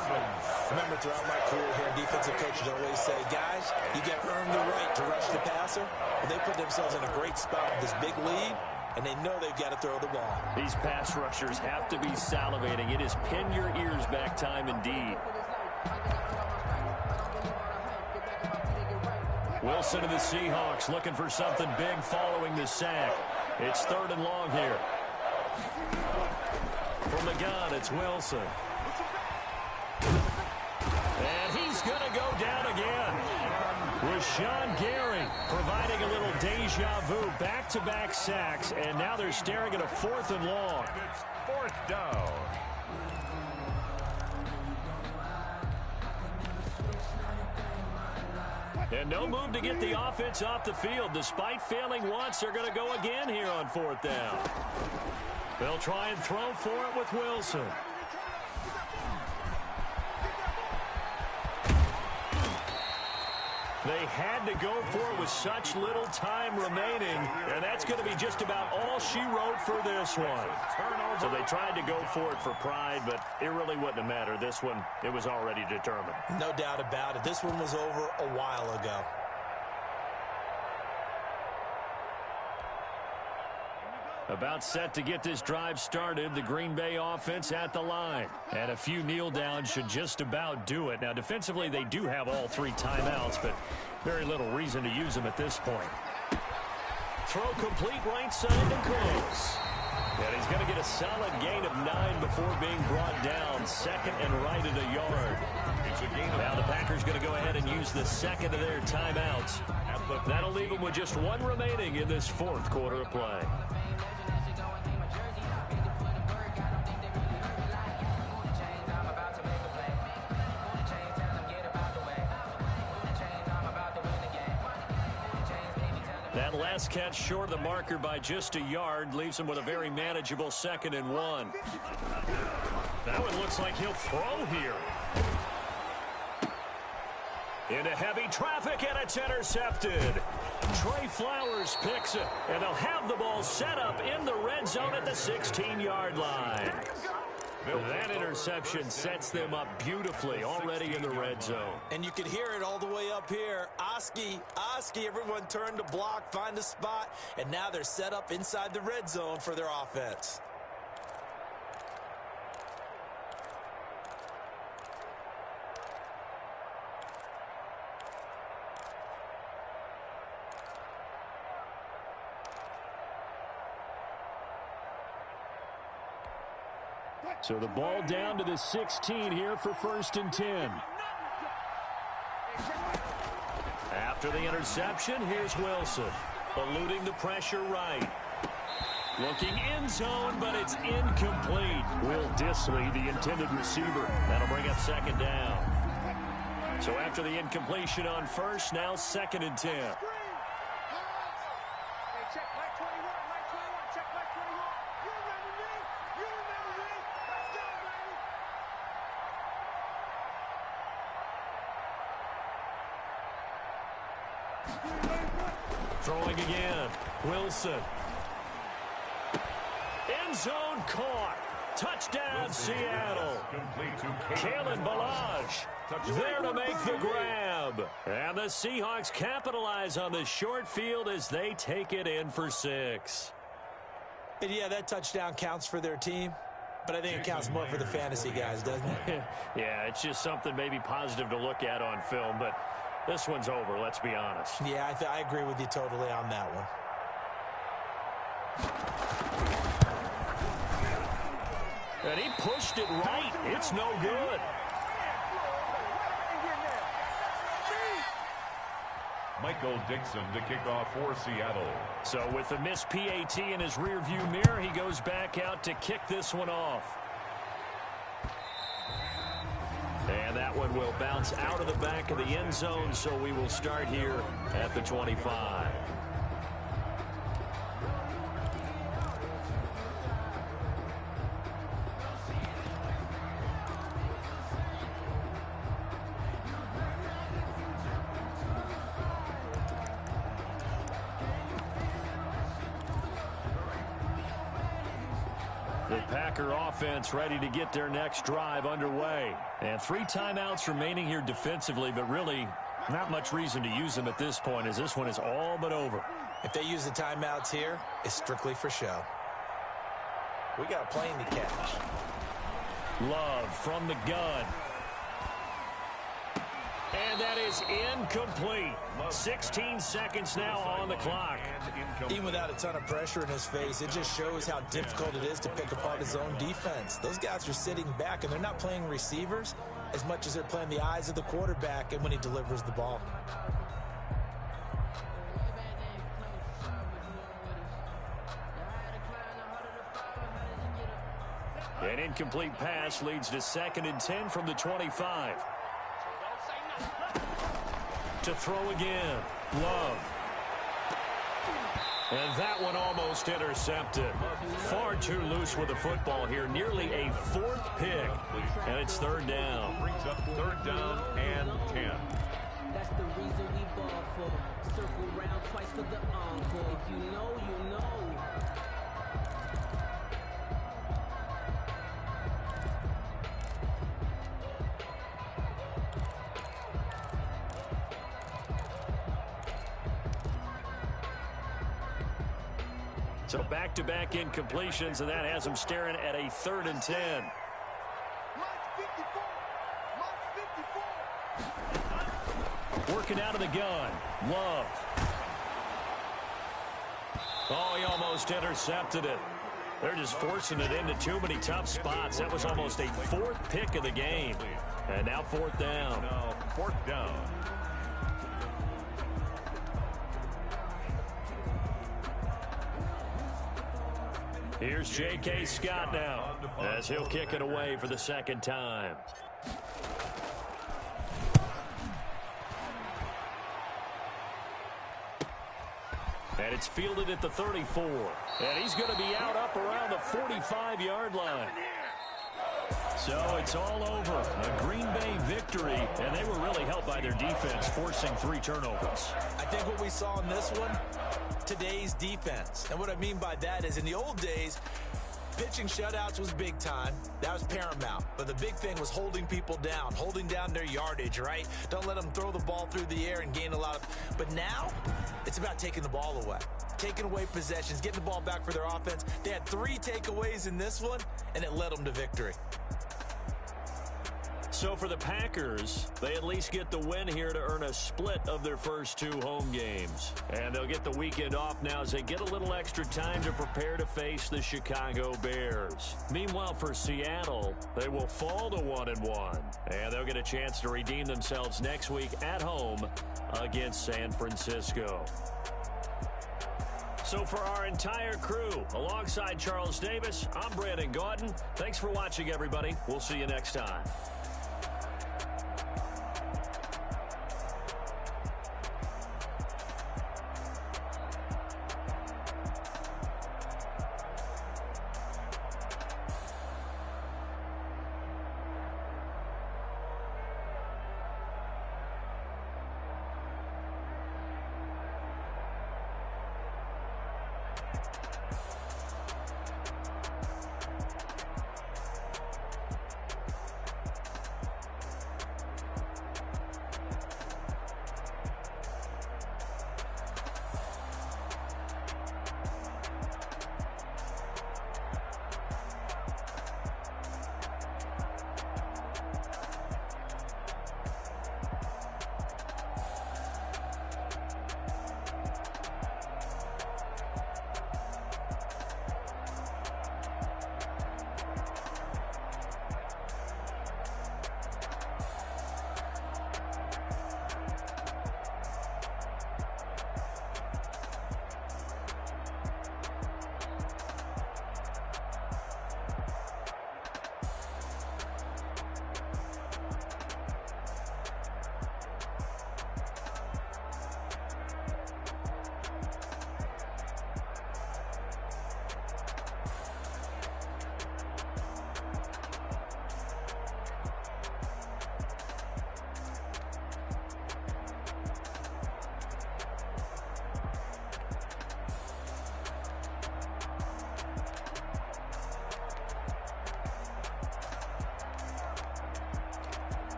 Remember, throughout my career here, defensive coaches always say, guys, you got to earn the right to rush the passer. Well, they put themselves in a great spot with this big lead, and they know they've got to throw the ball. These pass rushers have to be salivating. It is pin your ears back time indeed. Wilson to the Seahawks looking for something big following the sack. It's 3rd and long here. From the gun, it's Wilson. And he's going to go down again. Rashawn Gary providing a little deja vu. Back-to-back sacks, and now they're staring at a 4th and long. It's 4th down. And no move to get the offense off the field. Despite failing once, they're going to go again here on 4th down. They'll try and throw for it with Wilson. They had to go for it with such little time remaining, and that's going to be just about all she wrote for this one. So they tried to go for it for pride, but it really wouldn't have mattered. This one, it was already determined. No doubt about it. This one was over a while ago. About set to get this drive started, the Green Bay offense at the line. And a few kneel downs should just about do it. Now, defensively, they do have all 3 timeouts, but very little reason to use them at this point. Throw complete right side to Close. And he's going to get a solid gain of 9 before being brought down. 2nd and right at a yard. Now the Packers going to go ahead and use the 2nd of their timeouts. That'll leave them with just 1 remaining in this 4th quarter of play. That last catch short of the marker by just a yard leaves him with a very manageable 2nd and 1. Now it looks like he'll throw here. Into heavy traffic, and it's intercepted. Trey Flowers picks it, and they'll have the ball set up in the red zone at the 16-yard line. That interception sets them up beautifully already in the red zone. And you can hear it all the way up here. Oski, everyone turned to block, find a spot, and now they're set up inside the red zone for their offense. So the ball down to the 16 here for 1st and 10. After the interception, here's Wilson. Eluding the pressure right. Looking end zone, but it's incomplete. Will Dissly, the intended receiver. That'll bring up 2nd down. So after the incompletion on 1st, now 2nd and 10. Throwing again. Wilson. End zone caught. Touchdown, Seattle. Kalen Ballage there to make the grab. And the Seahawks capitalize on the short field as they take it in for 6. And yeah, that touchdown counts for their team, but I think it counts more for the fantasy guys, doesn't it? Yeah, it's just something maybe positive to look at on film, but this one's over, let's be honest. Yeah, I agree with you totally on that one. And he pushed it right. It's no good. Michael Dixon to kick off for Seattle. So with the missed PAT in his rearview mirror, he goes back out to kick this one off. And that one will bounce out of the back of the end zone, so we will start here at the 25. The Packer offense ready to get their next drive underway. And 3 timeouts remaining here defensively, but really not much reason to use them at this point as this one is all but over. If they use the timeouts here, it's strictly for show. We got a plane to catch. Love from the gun. And that is incomplete. 16 seconds now on the clock. Even without a ton of pressure in his face, it just shows how difficult it is to pick apart his own defense. Those guys are sitting back, and they're not playing receivers as much as they're playing the eyes of the quarterback and when he delivers the ball. An incomplete pass leads to 2nd and 10 from the 25. To throw again. Love. And that one almost intercepted. Far too loose with the football here. Nearly a 4th pick. And it's 3rd down. Brings up 3rd down and 10. That's the reason we ball for. Circle round twice for the encore. If you know, you know. So back-to-back incompletions, and that has him staring at a 3rd and 10. Working out of the gun. Love. Oh, he almost intercepted it. They're just forcing it into too many tough spots. That was almost a 4th pick of the game. And now 4th down. Now 4th down. Here's J.K. Scott now as he'll kick it away for the 2nd time. And it's fielded at the 34. And he's going to be out up around the 45-yard line. So it's all over. A Green Bay victory, and they were really helped by their defense, forcing 3 turnovers. I think what we saw in this one, today's defense. And what I mean by that is in the old days, pitching shutouts was big time. That was paramount. But the big thing was holding people down, holding down their yardage, right? Don't let them throw the ball through the air and gain a lot of... But now, it's about taking the ball away. Taking away possessions, getting the ball back for their offense. They had 3 takeaways in this one, and it led them to victory. So for the Packers, they at least get the win here to earn a split of their first 2 home games. And they'll get the weekend off now as they get a little extra time to prepare to face the Chicago Bears. Meanwhile, for Seattle, they will fall to 1-1. And they'll get a chance to redeem themselves next week at home against San Francisco. So for our entire crew, alongside Charles Davis, I'm Brandon Gaudin. Thanks for watching, everybody. We'll see you next time.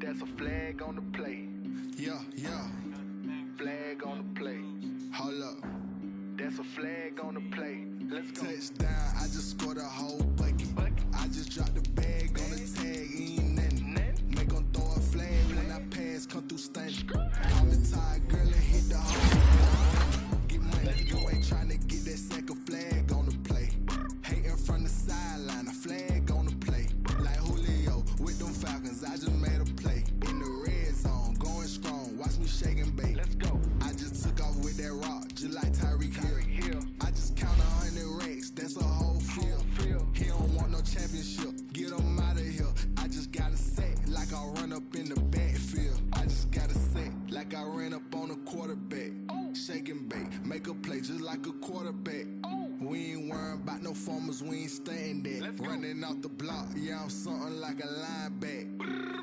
That's a flag on the play. Yeah, yeah. Flag on the play. Hold up. That's a flag on the play. Let's go. Touchdown, I just scored a whole bucket. I just dropped the bag on the tag, ain't nothing. Make 'em throw a flag when I pass, come through stunning. Call me tired, girl, and hit the hole. Get money, you ain't tryna get that second flag on the play. Hating from the sideline, a flag on the play. Like Julio with them Falcons, I just made a play. In the red zone, going strong, watch me shake and bake. Let's go. I just took off with that rock, just like Tyreek Hill. I just count 100 racks, that's a whole field. He don't want no championship, get him out of here. I just got a set, like I run up in the backfield. I just got a set, like I ran up on a quarterback. Shake and bake, make a play just like a quarterback. We ain't worrying about no formers, we ain't staying there. Running off the block, yeah, I'm something like a lineback.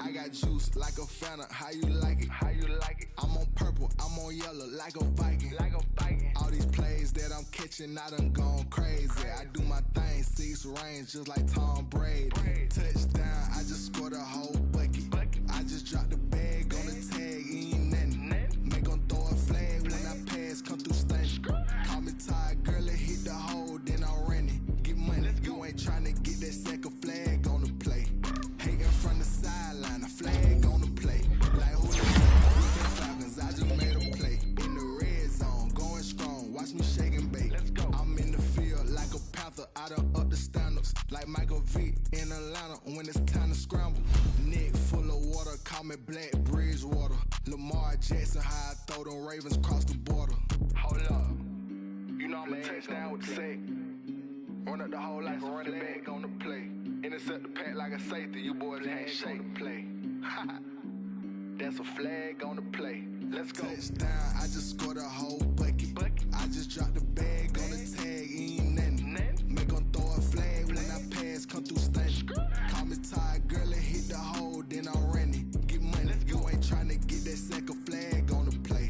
I got juice like a Fanta, how you like it? How you like it? I'm on purple, I'm on yellow, like a Viking. Like a Viking. All these plays that I'm catching, I done gone crazy. I do my thing, 6 range, just like Tom Brady. Touchdown, I just scored a whole bucket. I just dropped the bag on the tag, ain't nothing. Make 'em throw a flag when I pass, come through stunning. Call me tired, girl, and hit the hole, then I'm running. Get money, you ain't tryna get that second flag on the play. Hating from the sideline, a flag on the play. Like who with the Falcons, I just made a play. In the red zone, going strong, watch me shake and bake. Let's go. I'm in the field like a Panther, I done up the standards. Like Michael Vick in Atlanta when it's time to scramble. Neck full of water, call me Black Bridgewater. Lamar Jackson, how I throw them Ravens cross the border. Hold up. You know I'm a touchdown with the sack. Run up the hole like a running back on the play. Intercept the pack like a safety. You boys can't shake the play. That's a flag on the play. Let's go. Touchdown, I just scored a whole bucket. I just dropped the bag on the tag, ain't nothing. Make 'em throw a flag when I pass, come through stunning. Call me tired, girl, and hit the hole, then I'm running. Get money, you ain't tryna get that second flag on the play.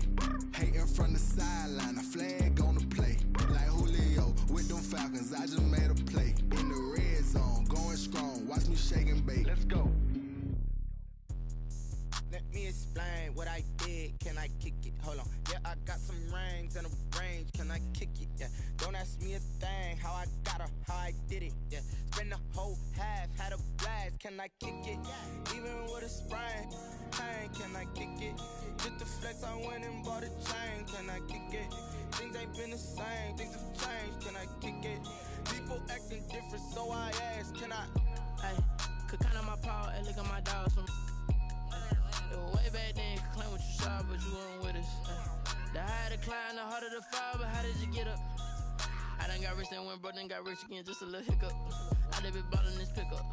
Hating from the sideline, a flag on the play. Like Julio with them Falcons, I just made a play. In the red zone, going strong, watch me shake and bake. Let's go. Let me explain what I did. Can I kick it? Hold on. Yeah, I got some rings and a range. Can I kick it? Yeah. Don't ask me a thing. How I got her, how I did it. Yeah. Spend the whole half, had a blast. Can I kick it? Even with a sprain. Pain, can I kick it? Just the flex, I went and bought a chain. Can I kick it? Things ain't been the same. Things have changed. Can I kick it? People acting different, so I asked. Can I? Hey, could count on my paw and look at my dogs from. It was way back then, could claim what you saw, but you weren't with us. The higher the climb, the harder the fall, but how did you get up? I done got rich and went broke, then got rich again, just a little hiccup. I done been ballin' this pickup.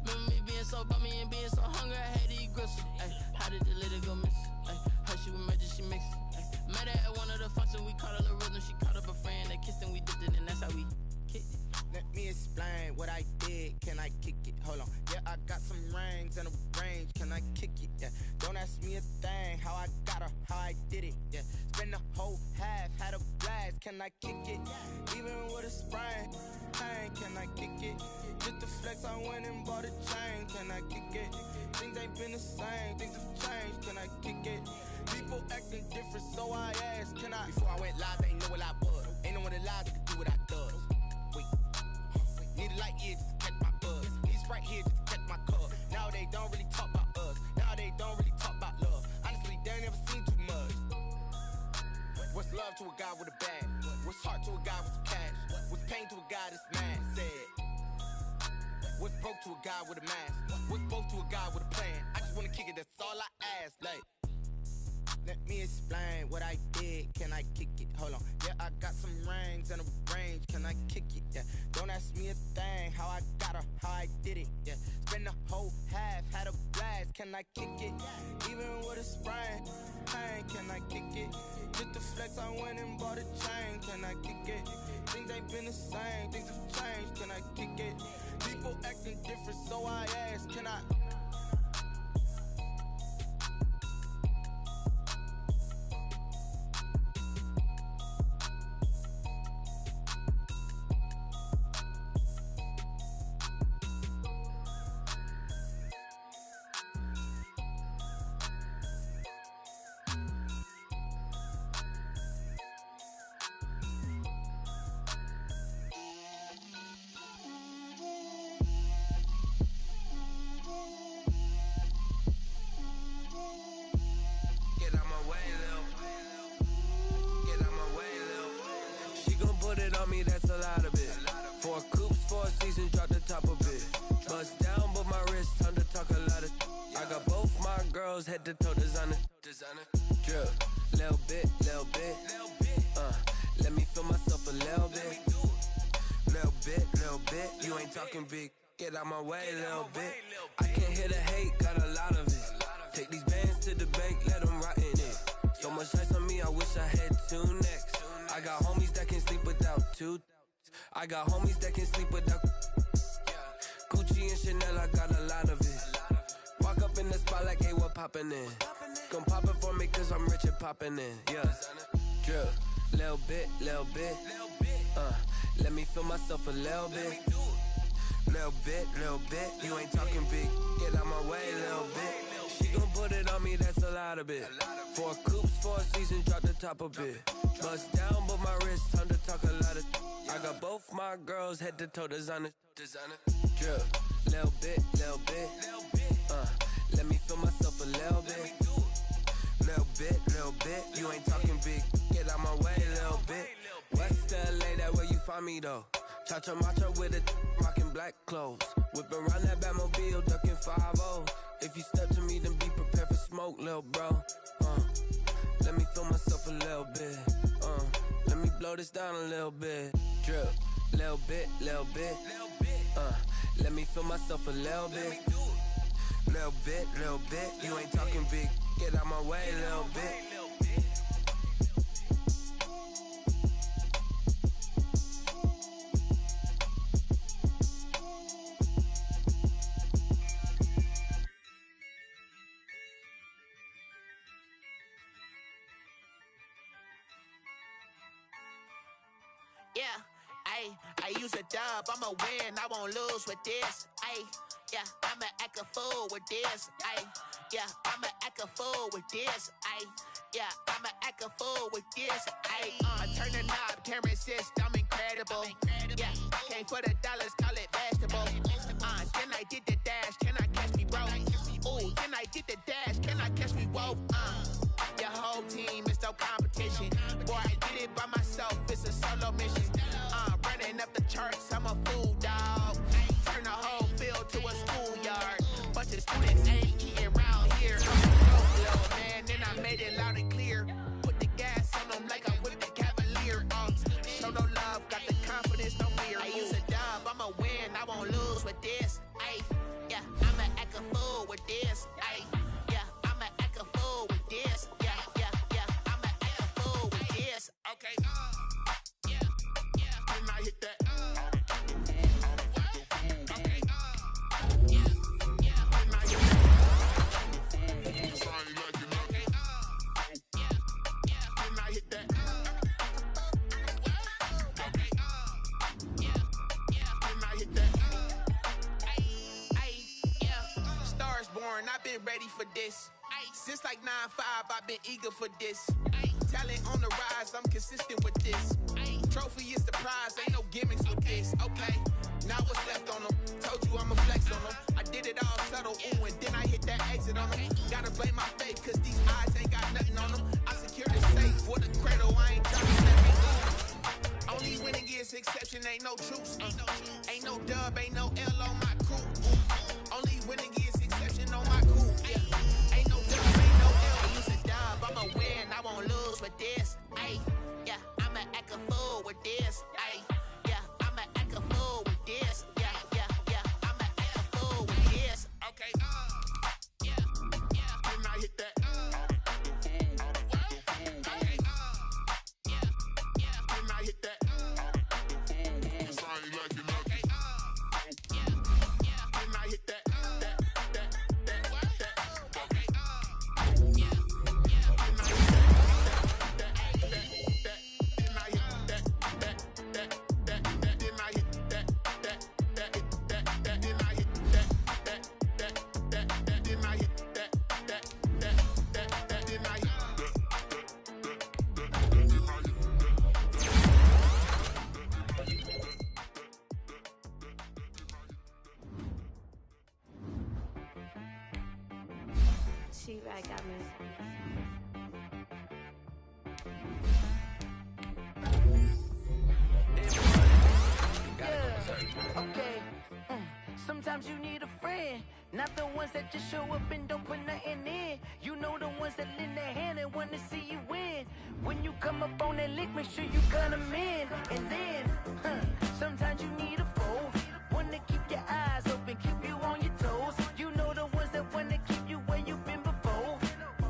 Remember me being so bummy and being so hungry, I had to eat gristle. Ay, how did the lady go miss? Ay, her she was magic, she mixed. Met her at one of the functions, we caught her the rhythm, she caught up a friend, they kissed and we dipped it, and that's how we kicked it. Let me explain what I did. Can I kick it? Hold on. Yeah, I got some rings and a range. Can I kick it? Yeah. Don't ask me a thing. How I got her, how I did it. Yeah. Spend the whole half, had a blast. Can I kick it? Even with a sprain. Pain, can I kick it? Just the flex, I went and bought a chain. Can I kick it? Things ain't been the same. Things have changed. Can I kick it? People acting different, so I asked. Can I? Before I went live, they ain't know what I was. Ain't no one alive that could do what I does. Wait. Need a light here just to catch my buzz. These right here just to catch my cup. Now they don't really talk about us. Now they don't really talk about love. Honestly, they ain't never seen too much. What's love to a guy with a bag? What's heart to a guy with some cash? What's pain to a guy that's mad? Said. What's broke to a guy with a mask? What's broke to a guy with a plan? I just wanna kick it, that's all I ask. Like, let me explain what I did. Can I kick it? Hold on. Yeah, I got some rings and a range. Can I kick it? Yeah. Don't ask me a thing. How I got her, how I did it. Yeah. Spend the whole half, had a blast. Can I kick it? Even with a sprain. Pain, can I kick it? Just the flex, I went and bought a chain. Can I kick it? Things ain't been the same. Things have changed. Can I kick it? People acting different, so I asked. Can I? head to toe designer. Drip, little bit. Let me feel myself a little bit. Little bit. You ain't talking big. Get out my way, little bit. I can't hear the hate, got a lot of it. Take these bands to the bank, let them rot in it. So much ice on me, I wish I had 2 necks. I got homies that can sleep without 2. I got homies that can sleep without Gucci and Chanel, I got a lot of it. Walk up in the spot like, hey, what poppin' in? Gon' pop it for me cause I'm rich and poppin' in, yeah. Drip, little bit. Let me feel myself a little bit. Little bit. You ain't talking big. Get out my way, little bit. She gon' put it on me, that's a lot of it. 4 coops, 4 seasons, drop the top a bit. Bust down, but my wrist, time to talk a lot of. I got both my girls head to toe designer. Drip, little bit. Let me feel myself a little bit. Little bit. You ain't talking big. Get out my way, little bit. West LA, that where you find me though. Cha-cha matcha with it, rockin' black clothes. Whippin' around that Batmobile, duckin' 5-0. If you step to me, then be prepared for smoke, lil' bro. Let me feel myself a little bit. Let me blow this down a little bit. Drip, little bit. Let me feel myself a little bit. Little bit. You ain't talking big. Get out my way, little bit. Yeah, I use a dub, I'ma win, I won't lose with this. Yeah, I'ma act a fool with this. Yeah, I'ma act a fool with this. Yeah, I'ma act a fool with this. I turn the knob, camera assist, I'm incredible. Yeah, came for the dollars, call it vegetable. Then I did the dash, can I catch me, bro? Ooh, then I did the dash, can I catch me, whoa? Your whole team is no competition. Boy, I did it by myself, it's a solo mission. Running up the charts, I'm a fool, dog. Turn the whole field to a schoolyard. Bunch of students ain't eating around here. I'm a dope little man, then I made it loud and clear. Put the gas on them like I whipped the Cavalier. Show no love, got the confidence, no fear. I use a dub, I'ma win, I won't lose with this. Yeah, I'ma act a fool with this. Yeah, I'ma act a fool with this. Yeah, I'ma act a fool with this. Okay, when I hit that, okay, when I hit that, when I hit that, when I hit that, Stars born, I've been ready for this. Since like 9-5, I've been eager for this. Talent on the rise, I'm consistent with this. Trophy is the prize, ain't no gimmicks with this. Okay, now what's left on them? Told you I'ma flex on them. I did it all subtle, ooh, and then I hit that exit on them. Gotta blame my faith, cause these eyes ain't got nothing on them. I secured the safe for the cradle, I ain't dropping that. Only winning is exception, ain't no truce. Ain't no dub, ain't no L on my crew. Only winning is exception on my crew. Yeah, ain't no dub, ain't no L. I use a dub, I'ma win, I won't lose with this. Yeah, I'ma act a fool with this. Yeah, I'ma act a fool with this. Yeah, I'ma act a fool with this. Okay, when I hit that, okay, when I hit that, okay, when I hit that, T-Rag got me. Yeah, okay. Sometimes you need a friend Not the ones that just show up and don't put nothing in. You know the ones that lend their hand and want to see you win. When you come up on that lick, make sure you cut them in. And then, sometimes you need a foe. One to keep your eyes open, keep you on your toes. You know the ones that want to keep you where you've been before.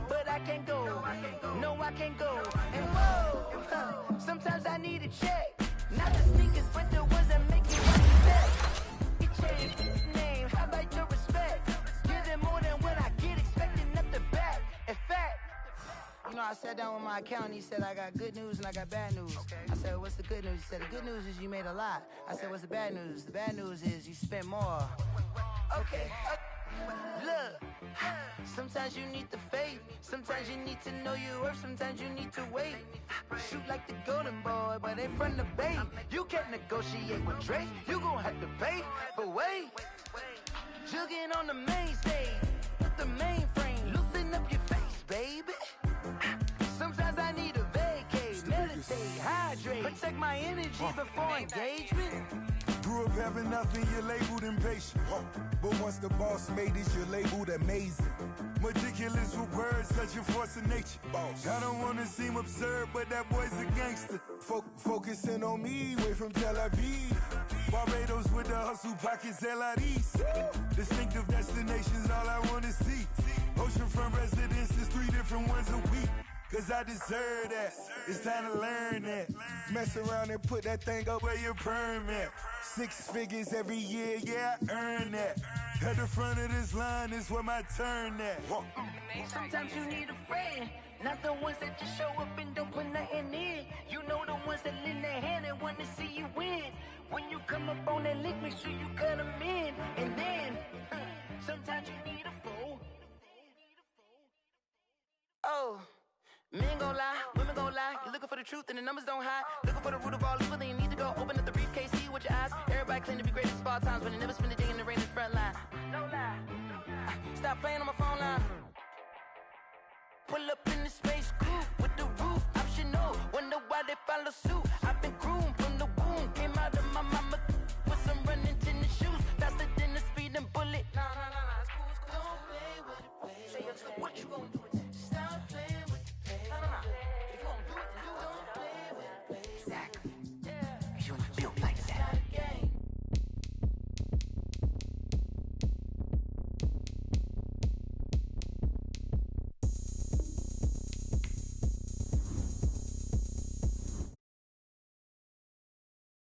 But I can't go, no I can't go. And whoa, sometimes I need a check. Not the sneakers, but the ones that make you want to step. You change name, how about your respect? Give them more than what I get, expecting nothing back. In fact, you know, I sat down with my accountant, he said I got good news and I got bad news. I said, what's the good news? He said, the good news is you made a lot. I said, what's the bad news? The bad news is you spent more. Okay. Look, sometimes you need the faith. Sometimes you need to know your worth. Sometimes you need to wait. Shoot like the golden boy, but ain't from the bay. You can't negotiate with Drake. You gon' have to pay. But wait, jugging on the main stage with the mainframe. Loosen up your face, baby. Sometimes I need a vacate, meditate, hydrate, protect my energy before engagement. Grew up having nothing, you're labeled impatient. But once the boss made it, you're labeled amazing. Meticulous with words, such a force of nature. I don't wanna seem absurd, but that boy's a gangster. Focusing on me, way from Tel Aviv. Barbados with the hustle pockets, LIDs. Distinctive destinations, all I wanna see. Oceanfront residences, 3 different ones a week. Cause I deserve that, it's time to learn that. Mess around and put that thing up where your permit. 6 figures every year, yeah, I earn that. At the front of this line is where my turn at. Sometimes you need a friend, not the ones that just show up and don't put nothing in. You know the ones that lend their hand and want to see you win. When you come up on that lick, make sure you cut them in. And then, sometimes you need a foe. Oh. Men gon' lie, women gon' lie. You're looking for the truth and the numbers don't hide. Looking for the root of all evil, then you need to go open up the briefcase, see with your eyes. Everybody claim to be great at small times, but they never spend a day in the rain in the front line. No lie. Stop playing on my phone line. Pull up in the space coupe with the